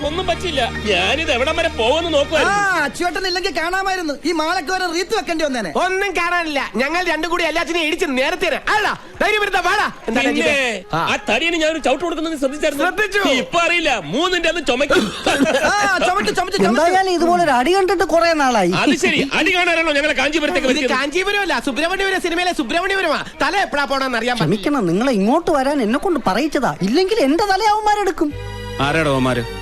ഒന്നും പറ്റില്ല. ഞാനിത് എവിടം വരെ പോകുന്നു നോക്കുവായിരുന്നു. അച്ചുവേട്ടനില്ലെങ്കിൽ കാണാമായിരുന്നു. ഈ മാലക്ക് വരെ റീത്ത് വെക്കേണ്ടി വന്നേനെ. ഒന്നും കാണാനില്ല. ഞങ്ങൾ രണ്ടും കൂടി എല്ലാത്തിനും ഇടിച്ച് നേരത്തെ ആ തടിയന് ഞാൻ ചവിട്ട് കൊടുക്കുന്നത് ശ്രദ്ധിച്ചു. ഇപ്പൊ അറിയില്ല, മൂന്നിന്റെ അത് ചുമക്കും. എന്തായാലും ഇതുപോലെ ഒരു അടി കണ്ടിട്ട് കുറെ നാളായി. അത് ശരി, അടി കാണാനാണോ ഞങ്ങളെ കാഞ്ചീപുരത്തേക്ക്? കാഞ്ചീപുരമല്ല, സുബ്രഹ്മണ്യപുരം സിനിമയിലെ സുബ്രഹ്മണ്യപുരമാ. തല എപ്പോഴാ പോണെന്ന് അറിയാൻ. ക്ഷമിക്കണം, നിങ്ങളെ ഇങ്ങോട്ട് വരാൻ എന്നെ കൊണ്ട് പറയിച്ചതാ. ഇല്ലെങ്കിൽ എന്റെ തലയാവന്മാരെടുക്കും.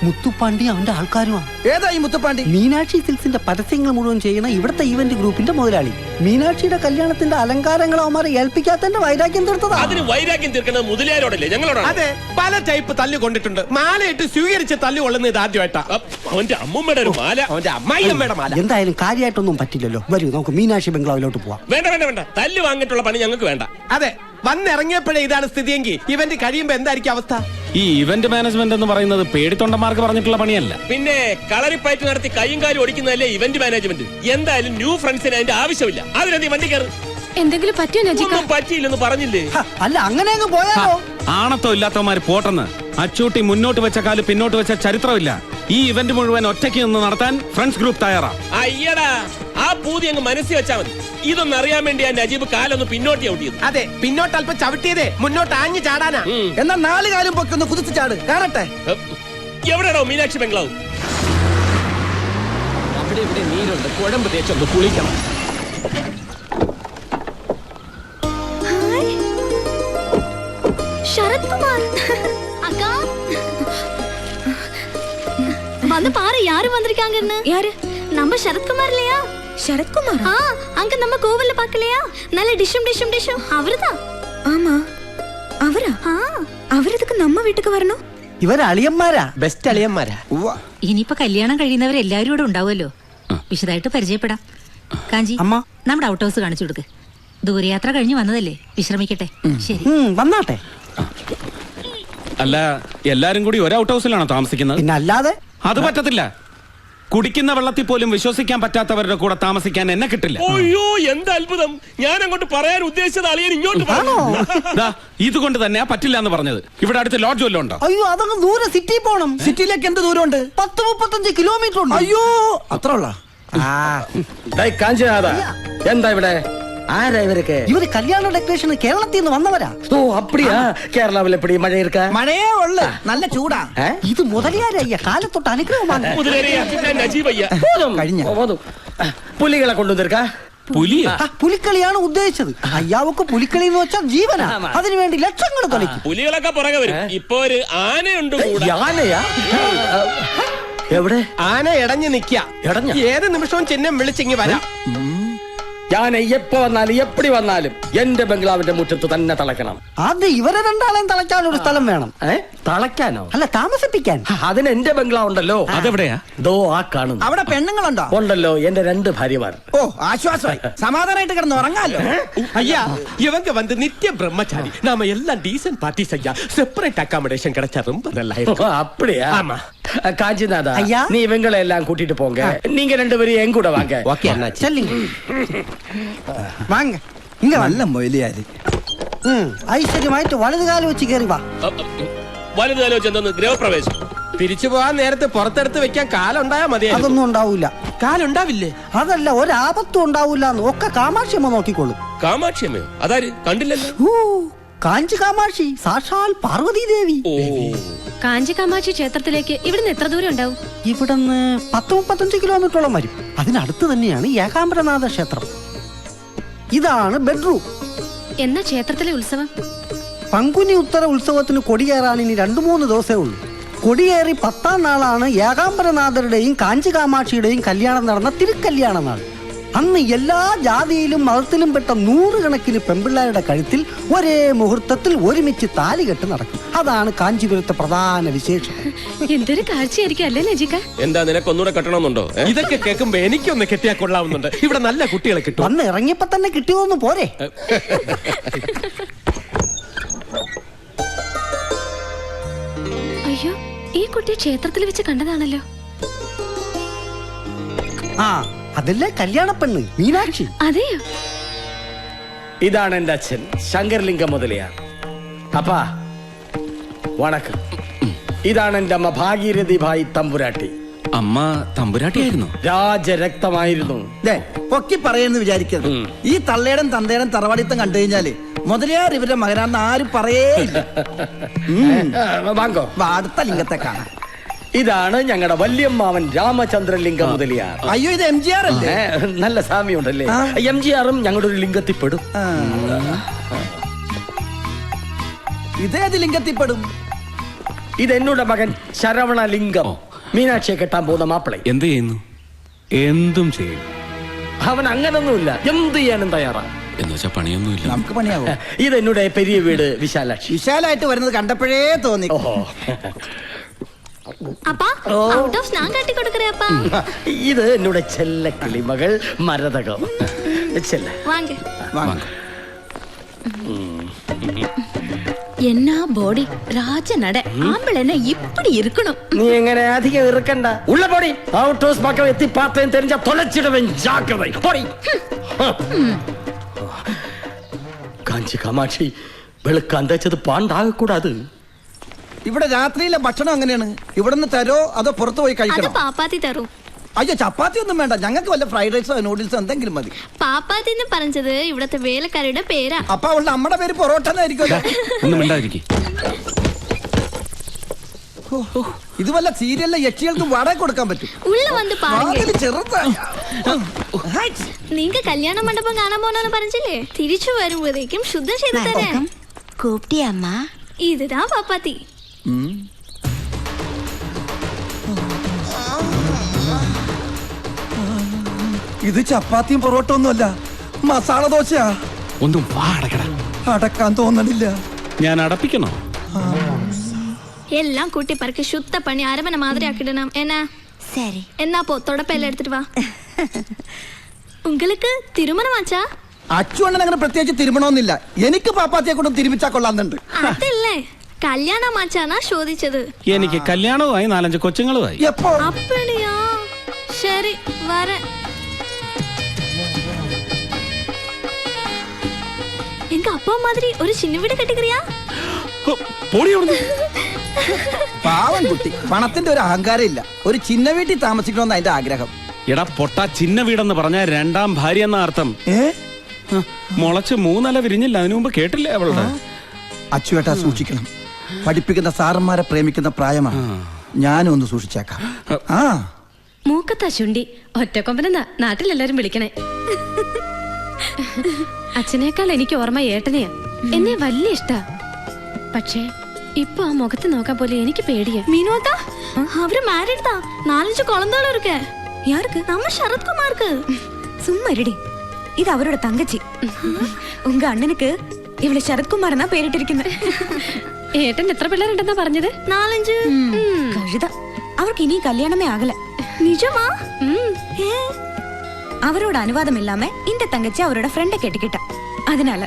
മുത്തുപ്പാണ്ടി അവന്റെ ആൾക്കാരുമാണ്. ഏതാ ഈ മുത്തുപ്പാണ്ടി? മീനാക്ഷി സിൽക്സിന്റെ പരസ്യങ്ങൾ മുഴുവൻ ചെയ്യുന്ന ഇവിടുത്തെ ഈവന്റ് ഗ്രൂപ്പിന്റെ മുതലാളി. മീനാക്ഷിയുടെ കല്യാണത്തിന്റെ അലങ്കാരങ്ങൾ അവന്മാരെ ഏൽപ്പിക്കാത്തന്റെ വൈരാഗ്യം തീർത്തതാ. അതിന് വൈരാഗ്യം തീർക്കുന്നത് മുതലാളിയോടല്ലേ, ഞങ്ങളോടാണ്. അതെ, പല ടൈപ്പ് തല്ലു കൊണ്ടിട്ടുണ്ട്. മാലയിട്ട് സ്വീകരിച്ച് തല്ലു കൊള്ളുന്നത് ഇത് ആദ്യമായിട്ടാ. അവന്റെ അമ്മൂമ്മയുടെ ഒരു മാല, അവന്റെ അമ്മായിയമ്മയുടെ മാല. എന്തായാലും കാര്യമായിട്ടൊന്നും പറ്റില്ലല്ലോ. വരൂ, നമുക്ക് മീനാക്ഷി ബംഗ്ലാവിലോട്ട് പോവാം. വേണ്ട, തല്ല് വാങ്ങിയിട്ടുള്ള പണി ഞങ്ങൾക്ക് വേണ്ട. അതെ, വന്നിറങ്ങിയപ്പോഴേ ഇതാണ് സ്ഥിതിയെങ്കിൽ ഇവന്റ് കഴിയുമ്പോ എന്തായിരിക്കും അവസ്ഥ? ഈ ഇവന്റ് മാനേജ്മെന്റ് എന്ന് പറയുന്നത് പേടിത്തൊണ്ടന്മാർക്ക് പറഞ്ഞിട്ടുള്ള പണിയല്ല. പിന്നെ കളറിപ്പയറ്റ് നടത്തി കൈയും കാലും ഓടിക്കുന്നതല്ലേ ഇവന്റ് മാനേജ്മെന്റ്. എന്തായാലും ന്യൂ ഫ്രണ്ട്സിന് അതിന്റെ ആവശ്യമില്ല. അതിനെന്തി വണ്ടി കയറി. എന്തെങ്കിലും പറ്റിയോ? പറ്റിയില്ലെന്ന് പറഞ്ഞില്ലേ? അല്ല, അങ്ങനെ അങ്ങ് പോയാലോ? ആണത്തോ ഇല്ലാത്തവന്മാര് പോട്ടെന്ന്. അച്ചൂട്ടി മുന്നോട്ട് വെച്ച കാല് പിന്നോട്ട് വെച്ച ചരിത്രമില്ല. ഈ ഇവന്റ് മുഴുവൻ ഒറ്റയ്ക്ക് നിന്ന് നടത്താൻ ഫ്രണ്ട്സ് ഗ്രൂപ്പ് തയ്യാറാ. അയ്യടാ, ആ പൂതി അങ്ങ് മനസ്സിൽ വെച്ചാ മതി. ഇതൊന്നും അറിയാൻ വേണ്ടി ആ നജീബ് കാലൊന്ന് പിന്നോട്ട് ചവിട്ടിയത്. അതെ, പിന്നോട്ട് അല്പം ചവിട്ടിയതേ മുന്നോട്ട് ആഞ്ഞു ചാടാനാ. എന്നാ 4 കാലും പൊക്കൊന്ന് കുതിച്ച് ചാട്, കാണട്ടെ. എവിടെയാണോ മീനാക്ഷി ബംഗ്ലാവ്? അവിടെ ഇവിടെ നീരുണ്ട്, കുഴമ്പ് തേച്ചൊന്ന് കുളിക്കണം. ശരത് കുമാർ அக்கா வந்து பாரு யாரு வந்திருக்காங்கன்னு. யாரு? நம்ம சரத்குமார் இல்லையா? சரத்குமார்? அங்க நம்ம கோவில்ல பார்க்கலையா? நல்ல டிஷும் அவர்தான். ஆமா, அவரா? അവരതൊക്കെ നമ്മ വീട്ടിലേക്ക് വരണോ? ഇവർ അളിയന്മാരാ, ബെസ്റ്റ് അളിയന്മാരാ. ഇനിയിപ്പോ കല്യാണം കഴിയുന്നവരെല്ലാരും ഇവിടെ ഉണ്ടാവുമല്ലോ. വിശദമായിട്ട് പരിചയപ്പെടാം. കാഞ്ചി, നമ്മുടെ ഔട്ട് ഹൗസ് കാണിച്ചു കൊടുക്ക്. ദൂരയാത്ര കഴിഞ്ഞ് വന്നതല്ലേ, വിശ്രമിക്കട്ടെ. ശരി, വന്നാട്ടെ. അല്ല, എല്ലാരും കൂടി ഒരു ഔട്ട് ഹൗസിലാണോ താമസിക്കുന്നത്? പിന്നെ അല്ലാതെ. അത് പറ്റത്തില്ല. കുടിക്കുന്ന വെള്ളത്തിൽ പോലും വിശ്വസിക്കാൻ പറ്റാത്തവരുടെ കൂടെ താമസിക്കാൻ എന്നെ കിട്ടില്ല. അയ്യോ, എന്താ അത്ഭുതം! ഞാൻ അങ്ങോട്ട് പറയാൻ ഉദ്ദേശിച്ചത് അളിയൻ ഇങ്ങോട്ട് ഇതുകൊണ്ട് തന്നെയാ പറ്റില്ല എന്ന് പറഞ്ഞത്. ഇവിടെ അടുത്ത് ലോഡ്ജ് വല്ലതും ഉണ്ടോ? അയ്യോ, അതങ്ങ് ദൂരെ സിറ്റി പോണം. സിറ്റിയിലേക്ക് എന്ത് ദൂരമുണ്ട്? 10-35 കിലോമീറ്റർ ഉണ്ട്. അയ്യോ, അത്ര ഉള്ള. എന്താ ഇവിടെ? ആരാ ഇവരൊക്കെ? ഇവര് കല്യാണ ഡെക്കറേഷൻ കേരളത്തിൽ നിന്ന് വന്നവരാ. ഓ, അപ്പടിയാ? കേരളാവിൽ എപ്പടി മഴ ഇരിക്കാ? മഴയേ ഉള്ളു, നല്ല ചൂടാ. ഇത് മുതലിയാരയ്യ കാലത്തൊട്ട് അനുഗ്രഹമാണ്. കഴിഞ്ഞ പുലികളെ കൊണ്ടുവന്നിരിക്കാ? പുലിക്കളിയാണ് ഉദ്ദേശിച്ചത്. അയ്യാവക്ക് പുലിക്കളി എന്ന് വെച്ചാൽ ജീവനാ. അതിനുവേണ്ടി ലക്ഷങ്ങൾ കളിക്കും. പുലികളൊക്കെ പുറകെ വരും. ഇപ്പൊ ഒരു ആനയുണ്ട്. ആനയാ? എവിടെ? ആന ഇടഞ്ഞു നിക്ക. ഏത് നിമിഷവും ചിഹ്നം വിളിച്ചിങ്ങി വരാം. ഞാൻ എപ്പോ വന്നാലും എപ്പടി വന്നാലും എന്റെ ബംഗ്ലാവിന്റെ മുറ്റത്ത് തന്നെ തളയ്ക്കണം. അത് ഇവരെ രണ്ടാളെയും തളയ്ക്കാൻ ഒരു സ്ഥലം വേണം. തളയ്ക്കാനോ? അല്ല, താമസിപ്പിക്കാൻ. അതിന് എന്റെ ബംഗ്ലാവ് ഉണ്ടല്ലോ. അതെവിടെയാ? ദോ ആ കാണുന്നു. അവിടെ പെണ്ണുങ്ങളുണ്ടോ? ഉണ്ടല്ലോ, എന്റെ 2 ഭാര്യമാർ. ഓ, ആശ്വാസമായി. സമാധാനമായിട്ട് കിടന്ന് ഉറങ്ങാലോ. ஐயா, இவங்க வந்து நித்திய பிரம்மச்சாரி. நாம எல்லாம் டீசன்ட் பார்ட்டிஸ் ஐயா. செப்பரேட் அகாமடேஷன் கிடைச்சா ரொம்ப நல்லா இருக்கும். அப்படியா? ஆமா. காஞ்சிநாதா, ஐயா, நீ இவங்களை எல்லாம் கூட்டிட்டு போங்க. நீங்க 2 பேரும் என் கூட வாங்க. ஓகே அண்ணாச்சி. ചെല്ലിങ് വാങ്ങ. ഇങ്ങ നല്ല മൊയിലിയാരി. ഐശ്വര്യമായിട്ട് വലതുകാലം വെച്ച് കയറി വാ. വലതുകാലം വെച്ച് എന്തോന്ന് ഗൃഹപ്രവേശം? തിരിച്ചു പോകാൻ നേരത്തെ പുറത്തെടുത്ത് വെക്കാൻ കാലുണ്ടായാ മതി. അതൊന്നും ഉണ്ടാവൂല. കാലുണ്ടാവില്ലേ? അതല്ല, ഒരാപത്തും ഉണ്ടാവൂല. ഒക്കെ കാമാക്ഷിയമ്മ നോക്കിക്കോളും. കാമാക്ഷിയമ്മയോ? അതാര്? കണ്ടില്ലല്ലോ. കാഞ്ചി കാമാക്ഷി, സാക്ഷാൽ പാർവതി ദേവി. കാഞ്ചി കാമാക്ഷി ക്ഷേത്രത്തിലേക്ക് ഇവിടുന്ന് എത്ര ദൂരം ഉണ്ടാവും? ഇവിടുന്ന് 10-35 കിലോമീറ്ററോളം വരും. അതിനടുത്ത് തന്നെയാണ് ഏകാംബരനാഥ ക്ഷേത്രം. ഇതാണ് ബെഡ്റൂം. എന്നാ ക്ഷേത്രത്തിലെ ഉത്സവം? പങ്കുനി ഉത്തര ഉത്സവത്തിന് കൊടിയേറാൻ ഇനി 2-3 ദിവസമേ ഉള്ളൂ. കൊടിയേറി 10ാം നാളാണ് ഏകാംബരനാഥരുടെയും കാഞ്ചി കാമാക്ഷിയുടെയും കല്യാണം നടന്ന തിരുക്കല്യാണ നാൾ. അന്ന് എല്ലാ ജാതിയിലും മതത്തിലും പെട്ട 100 കണക്കിന് പെൺപിള്ളേരുടെ കഴുത്തിൽ ഒരേ മുഹൂർത്തത്തിൽ ഒരുമിച്ച് താലികെട്ട് നടക്കും. അതാണ് കാഞ്ചീപുരത്തെ പ്രധാന വിശേഷം. എന്തൊരു കാഴ്ചയായിരിക്കും അല്ലേ നജിക? എന്താ, നിനക്കൊന്നുകൂടെ കെട്ടണമെന്നുണ്ടോ? ഇതൊക്കെ കേൾക്കുമ്പോ എനിക്കൊന്ന് കെട്ടിയാ കൊള്ളാവുന്നുണ്ട്. ഇവിടെ നല്ല കുട്ടികളെ കിട്ടും. വന്ന് ഇറങ്ങിയപ്പോ തന്നെ കിട്ടിയോന്ന് പോരെ? അയ്യോ, ഈ കുട്ടിയെ ക്ഷേത്രത്തിൽ വെച്ച് കണ്ടതാണല്ലോ. അതല്ലേ കല്യാണ പെണ്ണ് മീനാക്ഷി. അതെയോ? ഇതാണ് എന്റെ അച്ഛൻ ശങ്കർലിംഗം മുതലിയാർ. അപ്പാ വണക്കം. ഇതാണ് എന്റെ അമ്മ ഭാഗീരഥി ഭായി തമ്പുരാട്ടി. അമ്മ തമ്പുരാട്ടിയായിരുന്നു. രാജരക്തമായിരുന്നു. പൊക്കി പറയുന്നു വിചാരിക്കരുത്. ഈ തള്ളേടം തന്തേടം തറവാടിത്തം കണ്ടു കഴിഞ്ഞാല് മുതലയാർ ഇവരുടെ മകനാന്ന് ആരും പറയേ ഇല്ല. വാങ്ങോ, അടുത്ത ലിംഗത്തെ കാണാം. ഇതാണ് ഞങ്ങളുടെ വല്യമ്മാവൻ രാമചന്ദ്രലിംഗ മുതലിയാർ. അയ്യോ, ഇത് MGR അല്ലേ? നല്ല സാമ്യമുണ്ടല്ലേ? MGRും ഞങ്ങളുടെ ഒരു ലിംഗത്തിൽപ്പെടും. ഇതേത് ലിംഗത്തിൽപ്പെടും? ഇതെന്നോട് മകൻ ശരവണലിംഗം, മീനാക്ഷിയെ കെട്ടാൻ പോകുന്ന മാപ്പിളെ. എന്ത് ചെയ്യുന്നു? എന്തും ചെയ്യും. അവൻ അങ്ങനൊന്നുമില്ല, എന്ത് ചെയ്യാനും തയ്യാറാണ്. എന്ന് വെച്ചാ പണിയൊന്നുമില്ല. നമുക്ക് പണിയാവോ? ഇതെന്നോട് പെരിയ വീട് വിശാലാക്ഷി. വിശാലായിട്ട് വരുന്നത് കണ്ടപ്പോഴേ തോന്നി. ഓഹോ, அப்பா அவுட் ஆஃப் நான் கட்டி கொடுக்கறேன் அப்பா. ഇത് എന്നോട് ചെല്ല കിളിമകൾ മരതകം. ചെല്ല வாங்க. വാങ്ങ്. என்ன பாடி ராஜ நட ஆம்பளை இப்படி இருக்கணும். നീ എങ്ങനെ അധികം ഇറുക്കണ്ട. ഉള്ള പൊടി ഔട്ട് ഹൗസ് പക്കം എത്തി പാത്രയും തെരഞ്ഞ തൊലച്ചിടവൻ ജാഗ്രത. പൊടി കാഞ്ചി കാമാക്ഷി, വെളുക്കാൻ തേച്ചത് പാണ്ടാകക്കൂടാത്. ഇവിടെ രാത്രിയിലെ ഭക്ഷണം എങ്ങനെയാണ്? ഇവിടെ നിന്ന് തരോ അതോ പുറത്തു പോയി அது കഴിക്കണം? പാപ്പാത്തി തരും. അയ്യോ, ചപ്പാത്തി ഒന്നും വേണ്ട, ഞങ്ങൾക്ക് വല്ല ഫ്രൈഡ് റൈസോ നൂഡിൽസോ എന്തെങ്കിലും മതി. പാപ്പാത്തി എന്ന് പറഞ്ഞത് ഇവിടത്തെ വേലക്കാരുടെ പേരാ. അപ്പൊ അവളുടെ അമ്മയുടെ പേര് പൊറോട്ട എന്നായിരിക്കുമല്ലോ. ഒന്നും മിണ്ടാതിരിക്കും. ഇത് വല്ല സീരിയലിലെ യക്ഷികൾക്ക് വാടക കൊടുക്കാൻ പറ്റും. ഉള്ള വന്ന് പാരുங்க. വാതില് ചെറുതാ. நீங்க கல்யாண மண்டபம் കാണാൻ പോണെന്ന് പറഞ്ഞില്ലേ? തിരിച്ചു വരുമ്പോഴേക്കും ശുദ്ധം ചെയ്തു തരാം. கூப்பிட்டியாம்மா? இதுதான் പാപ്പാത്തി. ഇത് ചപ്പാത്തിയും പൊറോട്ട ഒന്നുമല്ല, മസാല ദോശയാ. ഒന്നും വാ അടക്കട. അടക്കാൻ തോന്നണില്ല. ഞാൻ അടപ്പിക്കണോ? எல்லாம் கூட்டி பறக்க சுத்த பண்ணி அரவணை மாதிரி ஆக்கிடணும். என்ன சரி. എന്നാ പോ തുടപ്പെല്ലാം എടുത്തിട്ട് വാ. உங்களுக்கு തിരുമണമാച്ചാ? അച്ചുവണ്ണൻ അങ്ങനെ പ്രത്യേകിച്ച് തിരുമണമെന്നില്ല. എനിക്ക് പാപ്പാത്തിയെ കൊണ്ട് തിരുമിച്ചാ കൊള്ളാന്നുണ്ട്. അതല്ലേ കല്യാണമാച്ചാന്നാ ചോദിച്ചത്. എനിക്ക് കല്യാണവുമായി 4-5 കൊച്ചുങ്ങളുമായി. എപ്പോ? அப்படியா? சரி வரேன். எங்க அப்பா மாதிரி ஒரு சின்ன வீடு கட்டிக்கிறியா? പോടി അവിടുന്ന്. പാവം കുട്ടി, പണത്തിന്റെ ഒരു അഹങ്കാരം ഇല്ല. ഒരു ചിന്ന വീട്ടിൽ താമസിക്കണമെന്ന് അതിന്റെ ആഗ്രഹം. എടാ പൊട്ട, ചിന്ന വീടെന്ന് പറഞ്ഞ 2ാം ഭാര്യ എന്ന അർത്ഥം. മുളച്ച് 3 ഇല വിരിഞ്ഞില്ല. അതിനു മുമ്പ് കേട്ടില്ലേ അവളുടെ? അച്ചുവേട്ടാ സൂക്ഷിക്കണം. പഠിപ്പിക്കുന്ന സാറന്മാരെ പ്രേമിക്കുന്ന പ്രായമാണ്. ഞാനും ഒന്ന് സൂക്ഷിച്ചേക്കാം. ആ മൂക്കത്താ ശുണ്ടി ഒറ്റക്കൊമ്പനെന്നാ നാട്ടിലെല്ലാരും വിളിക്കണേ. അച്ഛനേക്കാൾ എനിക്ക് ഓർമ്മ ഏട്ടനെയാ. എന്നെ വലിയ ഇഷ്ടാ. പക്ഷേ ഇപ്പൊ ആ മുഖത്ത് നോക്കാൻ പോലെ എനിക്ക് പേടിയാ. மீனோதா அவரு மேரிட் தான். 4-5 குழந்தைகளும் இருக்கு. யாருக்கு? நம்ம சரத்குமாருக்கு. சும்மா இருடி. இது அவரோட தங்கச்சி. உங்க அண்ணனுக்கு இவளை சரத்குமார்னா പേരിട്ടിരിക്കുന്നത്. ഏട്ടൻ എത്ര പിള്ളേരുണ്ടെന്നാ പറഞ്ഞത്? 4-5. കഴുത. അവർക്ക് ഇനി കല്യാണമേ ആകല. நிஜமா? அவரோட அனுவாதம் இல்லாம இந்த தங்கச்சி அவரோட ஃப்ரெண்ட கேட்டுக்கிட்டா. அதனால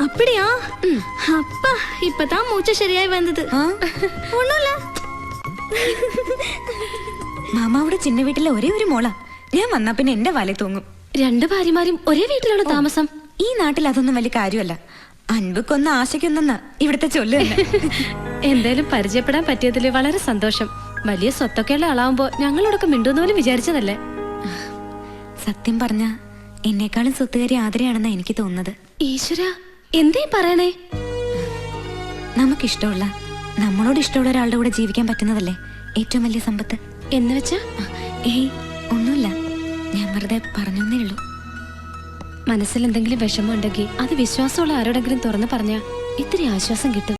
அப்படியா? அப்பா இப்பதான் மூச்சு சரியாய் வந்தது. ஒண்ணுமில்ல. മാമാവിടെ ചിന്ന വീട്ടിലെ ഒരേ ഒരു മോളാ. ഞാൻ വന്നാ പിന്നെ എന്റെ വല തൂങ്ങും. 2 ഭാര്യമാരും ഒരേ വീട്ടിലാണ് താമസം. ഈ നാട്ടിൽ അതൊന്നും വലിയ കാര്യമല്ല. അൻപക്കൊന്ന് ആശയ്ക്കൊന്നെന്നാ ഇവിടുത്തെ ചൊല്ല് തന്നെ. എന്തായാലും പരിചയപ്പെടാൻ പറ്റിയതിൽ വളരെ സന്തോഷം. വലിയ സ്വത്തൊക്കെയുള്ള ആളാവുമ്പോ ഞങ്ങളോടൊക്കെ മിണ്ടുന്ന പോലും വിചാരിച്ചതല്ലേ. സത്യം പറഞ്ഞ എന്നെക്കാളും സ്വത്തുകാരി ആദരയാണെന്നാ എനിക്ക് തോന്നുന്നത്. ഈശ്വര, എന്തേ പറയണേ? നമുക്കിഷ്ടമുള്ള, നമ്മളോട് ഇഷ്ടമുള്ള ഒരാളുടെ കൂടെ ജീവിക്കാൻ പറ്റുന്നതല്ലേ ഏറ്റവും വലിയ സമ്പത്ത്. എന്ന് വെച്ചാ? ഏയ് ഒന്നുമില്ല, ഞാൻ വെറുതെ പറഞ്ഞേ ഉള്ളൂ. മനസ്സിൽ എന്തെങ്കിലും വിഷമം ഉണ്ടെങ്കിൽ അത് വിശ്വാസമുള്ള ആരോടെങ്കിലും തുറന്നു പറഞ്ഞാൽ ഇത്തിരി ആശ്വാസം കിട്ടും.